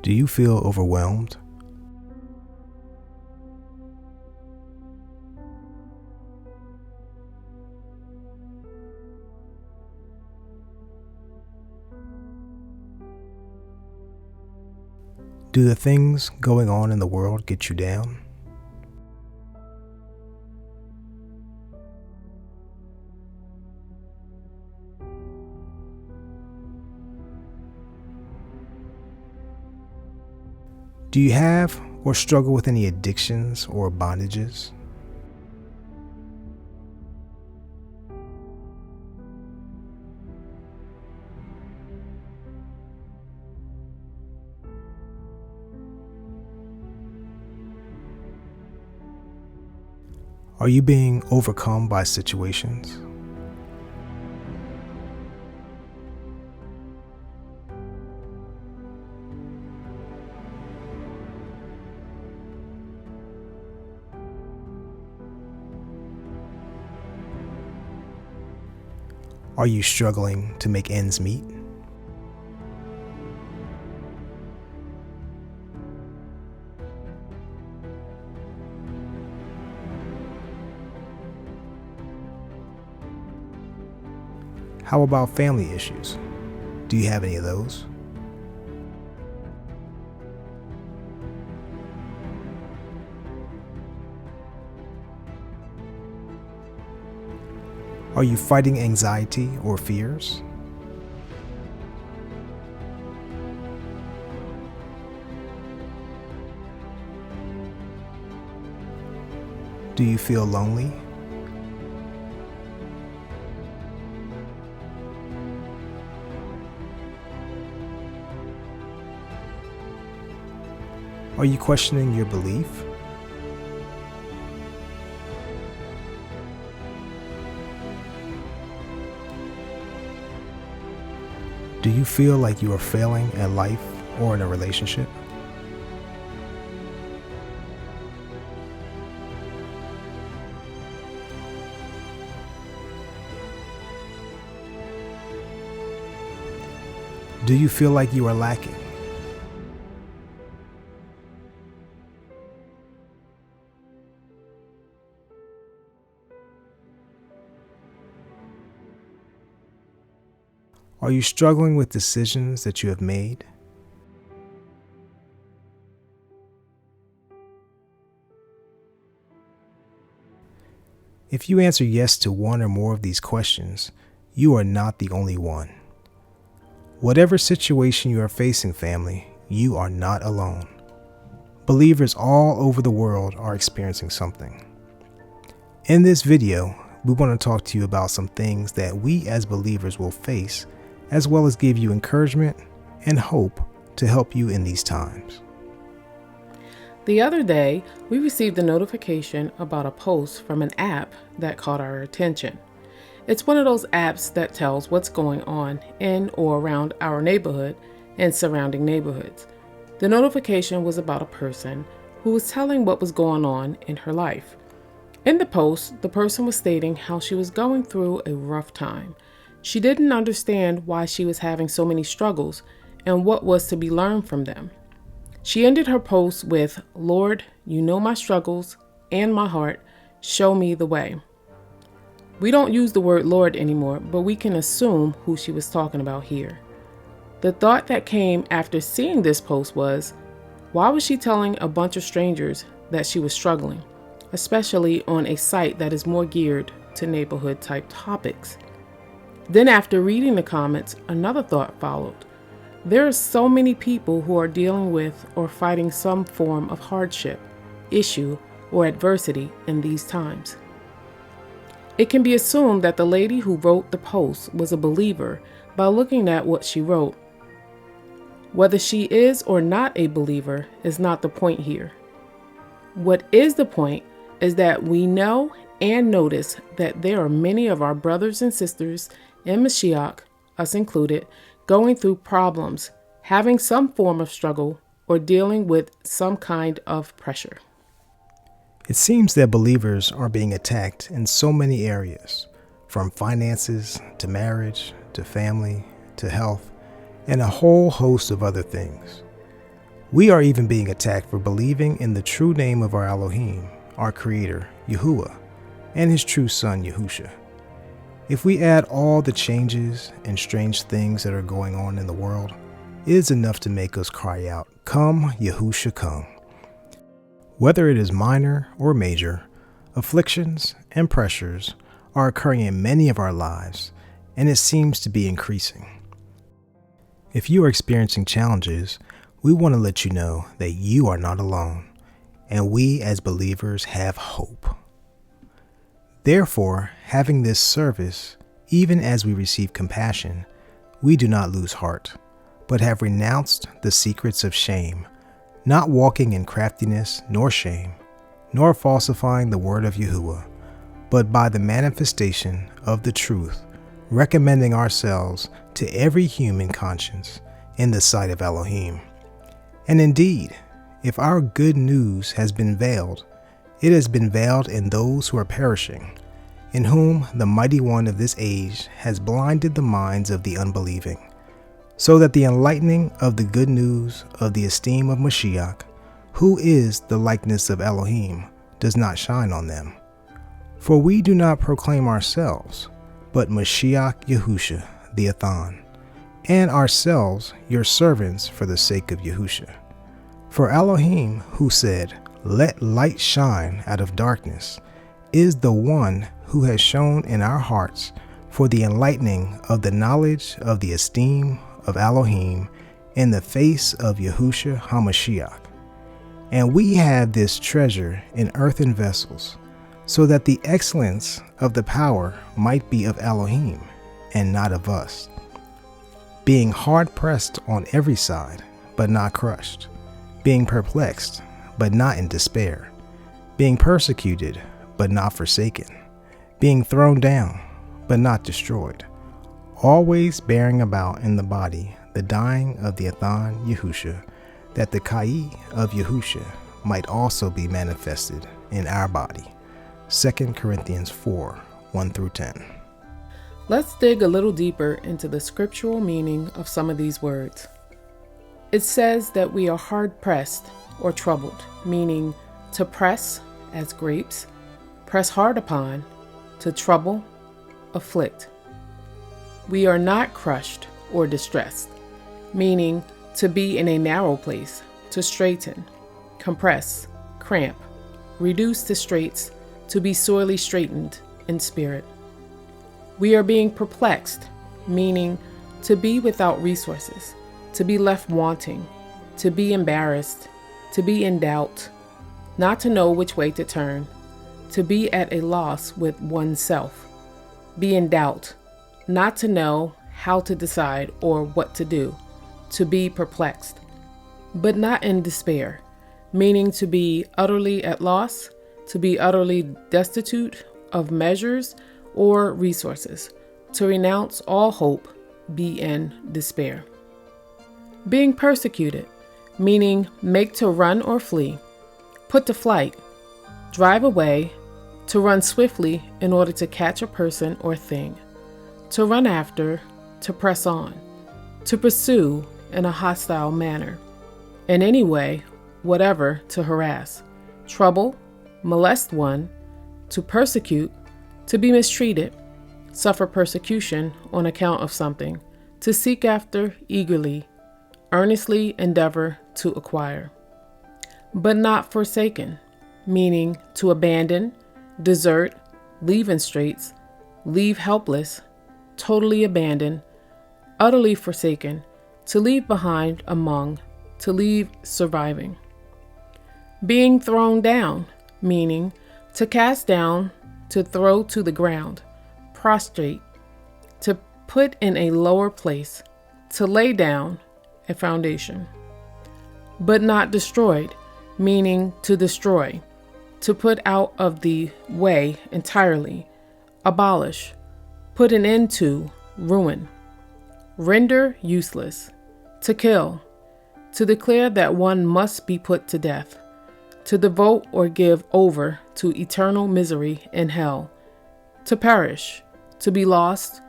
Do you feel overwhelmed? Do the things going on in the world get you down? Do you have or struggle with any addictions or bondages? Are you being overcome by situations? Are you struggling to make ends meet? How about family issues? Do you have any of those? Are you fighting anxiety or fears? Do you feel lonely? Are you questioning your belief? Do you feel like you are failing at life or in a relationship? Do you feel like you are lacking? Are you struggling with decisions that you have made? If you answer yes to one or more of these questions, you are not the only one. Whatever situation you are facing, family, you are not alone. Believers all over the world are experiencing something. In this video, we want to talk to you about some things that we as believers will face, as well as give you encouragement and hope to help you in these times. The other day, we received a notification about a post from an app that caught our attention. It's one of those apps that tells what's going on in or around our neighborhood and surrounding neighborhoods. The notification was about a person who was telling what was going on in her life. In the post, the person was stating how she was going through a rough time. She didn't understand why she was having so many struggles and what was to be learned from them. She ended her post with, "Lord, you know my struggles and my heart. Show me the way." We don't use the word Lord anymore, but we can assume who she was talking about here. The thought that came after seeing this post was, why was she telling a bunch of strangers that she was struggling, especially on a site that is more geared to neighborhood type topics? Then after reading the comments, another thought followed. There are so many people who are dealing with or fighting some form of hardship, issue, or adversity in these times. It can be assumed that the lady who wrote the post was a believer by looking at what she wrote. Whether she is or not a believer is not the point here. What is the point is that we know and notice that there are many of our brothers and sisters in Mashiach, us included, going through problems, having some form of struggle, or dealing with some kind of pressure. It seems that believers are being attacked in so many areas, from finances to marriage to family to health and a whole host of other things. We are even being attacked for believing in the true name of our Elohim, our Creator, Yahuwah, and His true Son, Yahusha. If we add all the changes and strange things that are going on in the world, it is enough to make us cry out, "Come, Yahusha, come." Whether it is minor or major, afflictions and pressures are occurring in many of our lives, and it seems to be increasing. If you are experiencing challenges, we want to let you know that you are not alone, and we as believers have hope. Therefore, having this service, even as we receive compassion, we do not lose heart, but have renounced the secrets of shame, not walking in craftiness nor shame, nor falsifying the word of Yahuwah, but by the manifestation of the truth, recommending ourselves to every human conscience in the sight of Elohim. And indeed, if our good news has been veiled, it has been veiled in those who are perishing, in whom the mighty one of this age has blinded the minds of the unbelieving, so that the enlightening of the good news of the esteem of Mashiach, who is the likeness of Elohim, does not shine on them. For we do not proclaim ourselves, but Mashiach Yahusha, the Athan, and ourselves your servants for the sake of Yahusha. For Elohim, who said, "Let light shine out of darkness," is the one who has shone in our hearts for the enlightening of the knowledge of the esteem of Elohim in the face of Yahusha HaMashiach. And we have this treasure in earthen vessels, so that the excellence of the power might be of Elohim and not of us, being hard pressed on every side, but not crushed, being perplexed, but not in despair, being persecuted, but not forsaken, being thrown down, but not destroyed, always bearing about in the body the dying of the Athan Yahusha, that the Kai of Yahusha might also be manifested in our body. 2 Corinthians 4, 1-10. Let's dig a little deeper into the scriptural meaning of some of these words. It says that we are hard-pressed or troubled, meaning to press, as grapes, press hard upon, to trouble, afflict. We are not crushed or distressed, meaning to be in a narrow place, to straighten, compress, cramp, reduce to straits, to be sorely straitened in spirit. We are being perplexed, meaning to be without resources, to be left wanting, to be embarrassed, to be in doubt, not to know which way to turn, to be at a loss with oneself, be in doubt, not to know how to decide or what to do, to be perplexed, but not in despair, meaning to be utterly at loss, to be utterly destitute of measures or resources, to renounce all hope, be in despair. Being persecuted, meaning make to run or flee, put to flight, drive away, to run swiftly in order to catch a person or thing, to run after, to press on, to pursue in a hostile manner, in any way, whatever, to harass, trouble, molest one, to persecute, to be mistreated, suffer persecution on account of something, to seek after eagerly, earnestly endeavor to acquire. But not forsaken, meaning to abandon, desert, leave in straits, leave helpless, totally abandon, utterly forsaken, to leave behind among, to leave surviving. Being thrown down, meaning to cast down, to throw to the ground, prostrate, to put in a lower place, to lay down a foundation. But not destroyed, meaning to destroy, to put out of the way entirely, abolish, put an end to, ruin, render useless, to kill, to declare that one must be put to death, to devote or give over to eternal misery in hell, to perish, to be lost,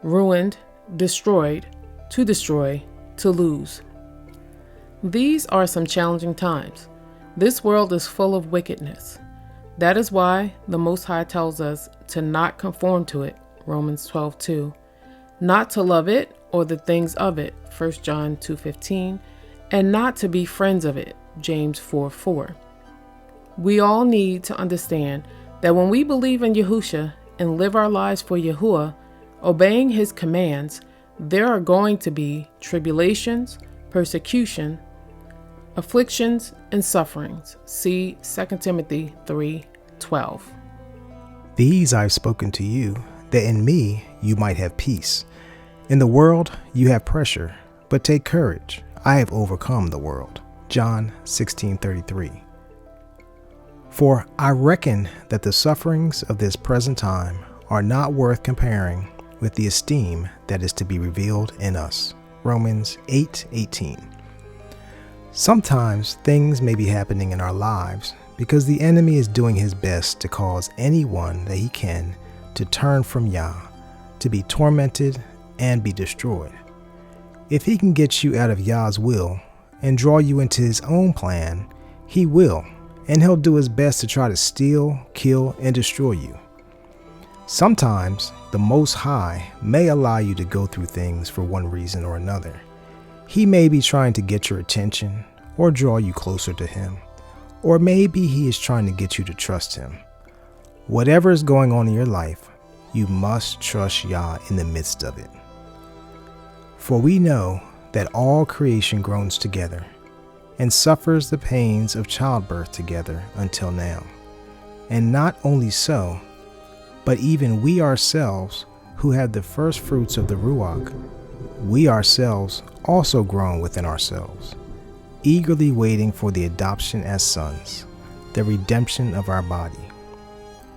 ruined, destroyed, to destroy, to lose. These are some challenging times. This world is full of wickedness. That is why the Most High tells us to not conform to it, Romans 12:2, not to love it or the things of it, 1 John 2:15, and not to be friends of it, James 4:4. We all need to understand that when we believe in Yahusha and live our lives for Yahuwah, obeying his commands, there are going to be tribulations, persecution, afflictions, and sufferings. See 2 Timothy 3:12. These I have spoken to you, that in me you might have peace. In the world you have pressure, but take courage. I have overcome the world. John 16:33. For I reckon that the sufferings of this present time are not worth comparing with the esteem that is to be revealed in us. Romans 8:18. Sometimes things may be happening in our lives because the enemy is doing his best to cause anyone that he can to turn from Yah, to be tormented and be destroyed. If he can get you out of Yah's will and draw you into his own plan, he will, and he'll do his best to try to steal, kill, and destroy you. Sometimes the Most High may allow you to go through things for one reason or another. He may be trying to get your attention or draw you closer to him, or maybe he is trying to get you to trust him. Whatever is going on in your life, you must trust Yah in the midst of it. For we know that all creation groans together and suffers the pains of childbirth together until now. And not only so, but even we ourselves who have the first fruits of the Ruach, we ourselves also groan within ourselves, eagerly waiting for the adoption as sons, the redemption of our body.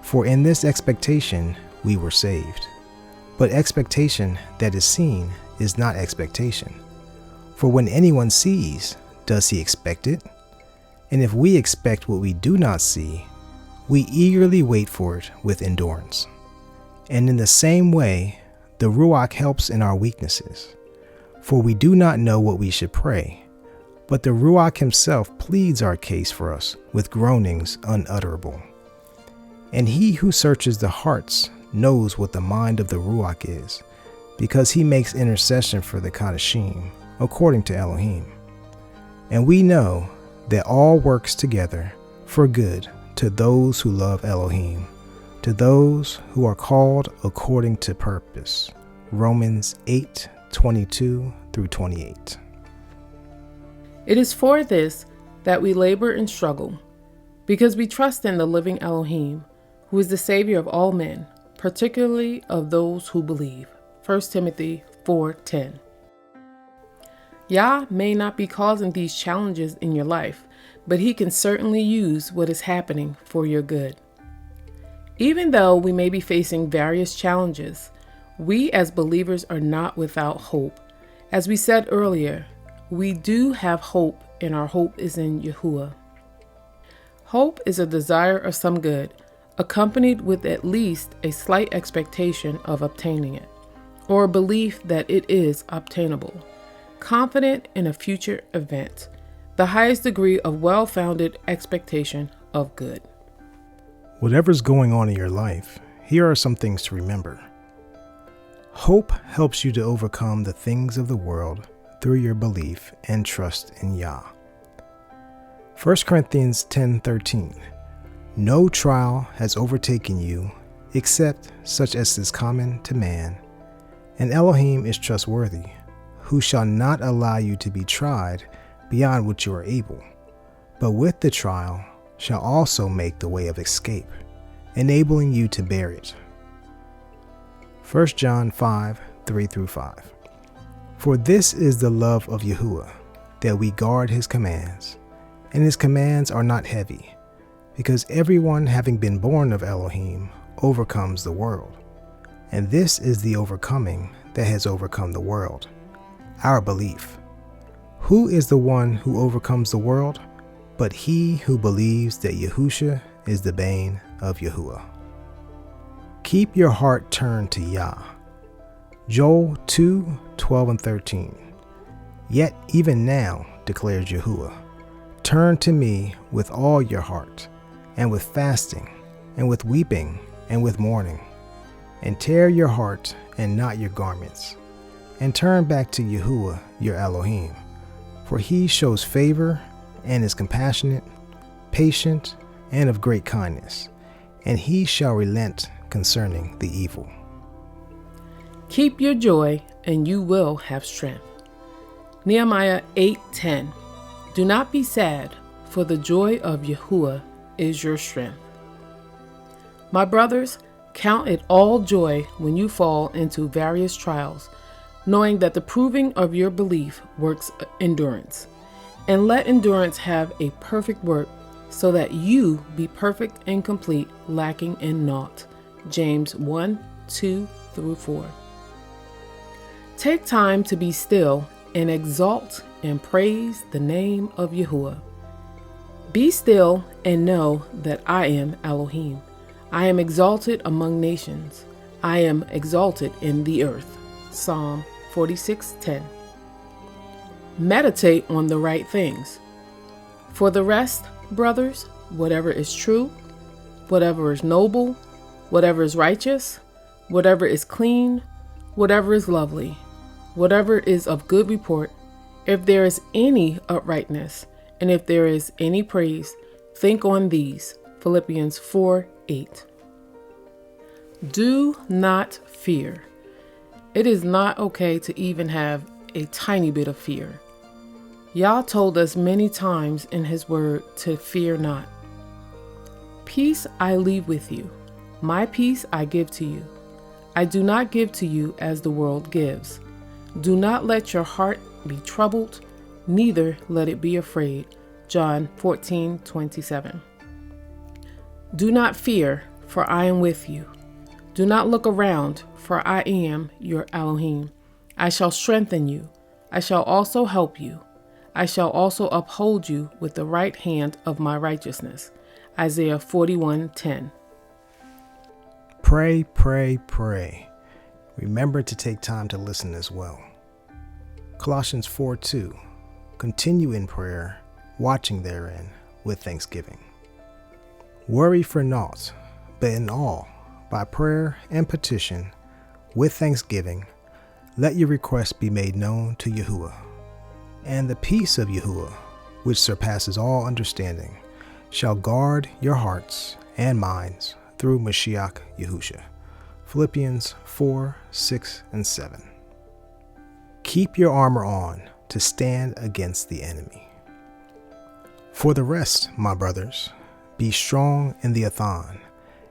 For in this expectation we were saved. But expectation that is seen is not expectation. For when anyone sees, does he expect it? And if we expect what we do not see, we eagerly wait for it with endurance. And in the same way, the Ruach helps in our weaknesses. For we do not know what we should pray, but the Ruach himself pleads our case for us with groanings unutterable. And he who searches the hearts knows what the mind of the Ruach is, because he makes intercession for the Kadashim, according to Elohim. And we know that all works together for good to those who love Elohim, to those who are called according to purpose. Romans 8:22-28. It is for this that we labor and struggle, because we trust in the living Elohim, who is the Savior of all men, particularly of those who believe. 1 Timothy 4:10. Yah may not be causing these challenges in your life, but he can certainly use what is happening for your good. Even though we may be facing various challenges, we as believers are not without hope. As we said earlier, we do have hope, and our hope is in Yahuwah. Hope is a desire of some good, accompanied with at least a slight expectation of obtaining it, or a belief that it is obtainable. Confident in a future event, the highest degree of well-founded expectation of good. Whatever's going on in your life, here are some things to remember. Hope helps you to overcome the things of the world through your belief and trust in Yah. 1 Corinthians 10:13. No trial has overtaken you except such as is common to man, and Elohim is trustworthy, who shall not allow you to be tried beyond what you are able, but with the trial shall also make the way of escape, enabling you to bear it. 1 John 5:3-5. For this is the love of Yahuwah, that we guard his commands, and his commands are not heavy, because everyone having been born of Elohim overcomes the world. And this is the overcoming that has overcome the world, our belief. Who is the one who overcomes the world? But he who believes that Yahusha is the bane of Yahuwah. Keep your heart turned to Yah. Joel 2:12-13. Yet even now declares Yahuwah. Turn to me with all your heart, and with fasting, and with weeping, and with mourning. And tear your heart and not your garments. And turn back to Yahuwah your Elohim. For he shows favor, and is compassionate, patient, and of great kindness. And he shall relent concerning the evil. Keep your joy, and you will have strength. Nehemiah 8:10. Do not be sad, for the joy of Yahuwah is your strength. My brothers, count it all joy when you fall into various trials, knowing that the proving of your belief works endurance. And let endurance have a perfect work, so that you be perfect and complete, lacking in naught. James 1:2-4. Take time to be still and exalt and praise the name of Yahuwah. Be still and know that I am Elohim. I am exalted among nations. I am exalted in the earth. Psalm 46:10. Meditate on the right things. For the rest, brothers, whatever is true, whatever is noble, whatever is righteous, whatever is clean, whatever is lovely, whatever is of good report, if there is any uprightness, and if there is any praise, think on these. Philippians 4:8. Do not fear. It is not okay to even have a tiny bit of fear. Yah told us many times in his word to fear not. Peace I leave with you. My peace I give to you. I do not give to you as the world gives. Do not let your heart be troubled, neither let it be afraid. John 14:27. Do not fear, for I am with you. Do not look around, for I am your Elohim. I shall strengthen you. I shall also help you. I shall also uphold you with the right hand of my righteousness. Isaiah 41:10. Pray, pray, pray. Remember to take time to listen as well. Colossians 4:2. Continue in prayer, watching therein with thanksgiving. Worry for naught, but in all, by prayer and petition, with thanksgiving, let your requests be made known to Yahuwah. And the peace of Yahuwah, which surpasses all understanding, shall guard your hearts and minds through Mashiach Yahusha. Philippians 4:6-7. Keep your armor on to stand against the enemy. For the rest, my brothers, be strong in the Athan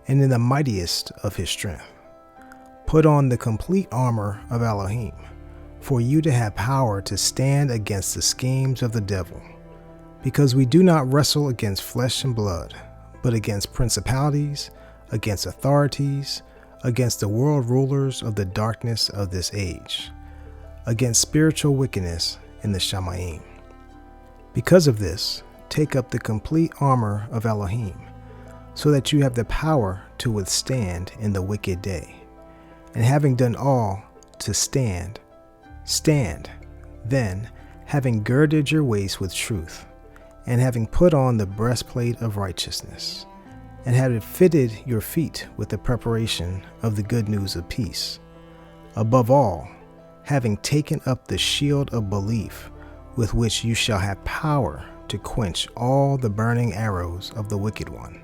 and in the mightiest of his strength. Put on the complete armor of Elohim, for you to have power to stand against the schemes of the devil. Because we do not wrestle against flesh and blood, but against principalities, against authorities, against the world rulers of the darkness of this age, against spiritual wickedness in the Shamayim. Because of this, take up the complete armor of Elohim, so that you have the power to withstand in the wicked day. And having done all, to stand. Stand, then, having girded your waist with truth, and having put on the breastplate of righteousness, and having fitted your feet with the preparation of the good news of peace. Above all, having taken up the shield of belief, with which you shall have power to quench all the burning arrows of the wicked one.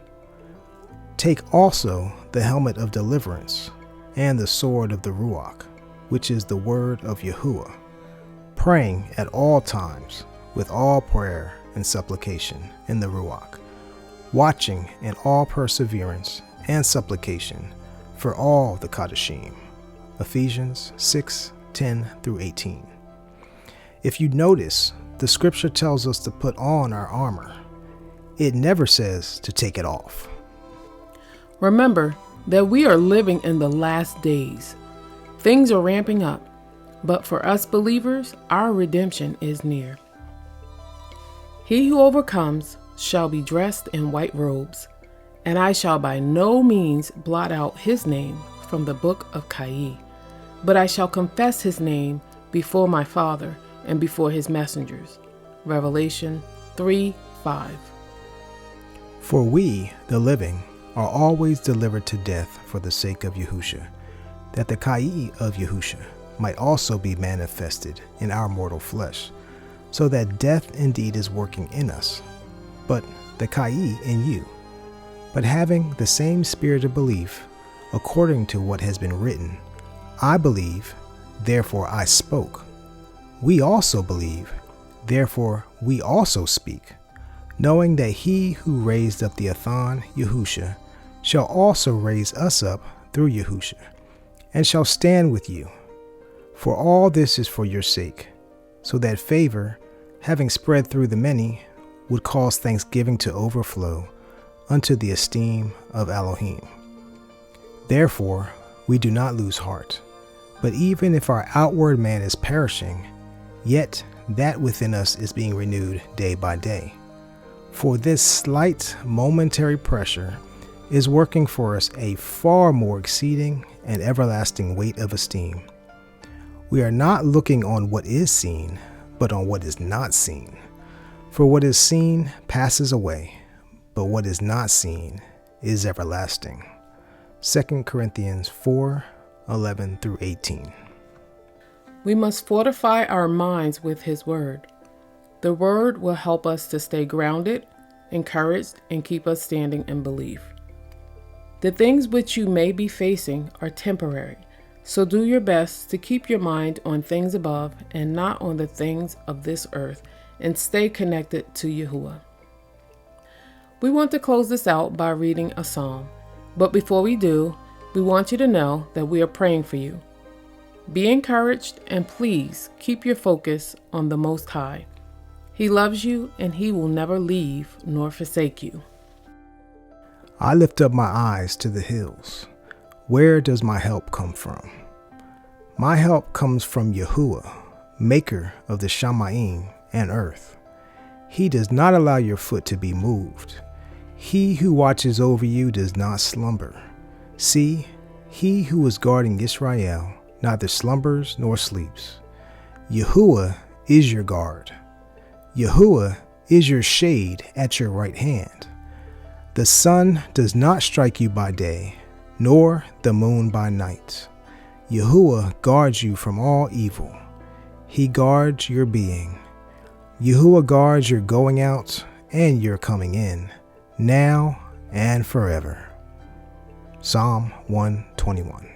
Take also the helmet of deliverance, and the sword of the Ruach, which is the word of Yahuwah, praying at all times with all prayer and supplication in the Ruach, watching in all perseverance and supplication for all the Kadashim. Ephesians 6:10-18. If you notice, the scripture tells us to put on our armor. It never says to take it off. Remember that we are living in the last days. Things are ramping up, but for us believers, our redemption is near. He who overcomes shall be dressed in white robes, and I shall by no means blot out his name from the book of Kai, but I shall confess his name before my Father and before his messengers. Revelation 3:5. For we, the living, are always delivered to death for the sake of Yahusha, that the Kai of Yahusha might also be manifested in our mortal flesh, so that death indeed is working in us, but the Kai in you. But having the same spirit of belief, according to what has been written, I believe, therefore I spoke. We also believe, therefore we also speak, knowing that he who raised up the Athan, Yahusha, shall also raise us up through Yahusha, and shall stand with you. For all this is for your sake, so that favor, having spread through the many, would cause thanksgiving to overflow unto the esteem of Elohim. Therefore we do not lose heart, but even if our outward man is perishing, yet that within us is being renewed day by day. For this slight momentary pressure is working for us a far more exceeding and everlasting weight of esteem. We are not looking on what is seen, but on what is not seen. For what is seen passes away, but what is not seen is everlasting. 2 Corinthians 4:11 through 18. We must fortify our minds with His Word. The Word will help us to stay grounded, encouraged, and keep us standing in belief. The things which you may be facing are temporary, so do your best to keep your mind on things above and not on the things of this earth, and stay connected to Yahuwah. We want to close this out by reading a psalm, but before we do, we want you to know that we are praying for you. Be encouraged, and please keep your focus on the Most High. He loves you, and He will never leave nor forsake you. I lift up my eyes to the hills. Where does my help come from? My help comes from Yahuwah, maker of the Shamayim and earth. He does not allow your foot to be moved. He who watches over you does not slumber. See, he who is guarding Israel neither slumbers nor sleeps. Yahuwah is your guard. Yahuwah is your shade at your right hand. The sun does not strike you by day, nor the moon by night. Yahuwah guards you from all evil. He guards your being. Yahuwah guards your going out and your coming in, now and forever. Psalm 121.